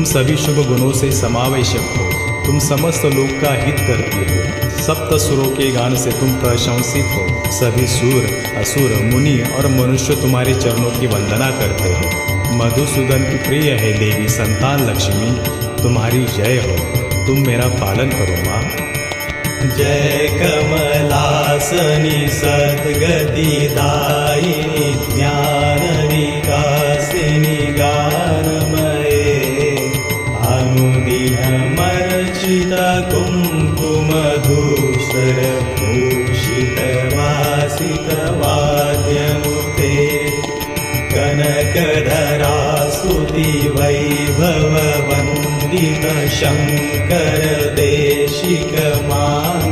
तुम सभी शुभ गुणों से समावेशक हो, तुम समस्त लोक का हित करते हो। सप्त सुरों के गान से तुम प्रशंसित हो। सभी सूर, असुर, मुनि और मनुष्य तुम्हारे चरणों की वंदना करते हैं। मधुसूदन की प्रिय है देवी संतान लक्ष्मी, तुम्हारी जय हो, तुम मेरा पालन करो माँ। जय कमलासनी सद्गतिदायिनी ज्ञान विकासिनी गानमये अनुदिनमर्चित कुङ्कुमधूसर भूषितवासित वाद्यमुते कनकधरा स्तुति वैभव वन्दित शङ्कर देशिक मां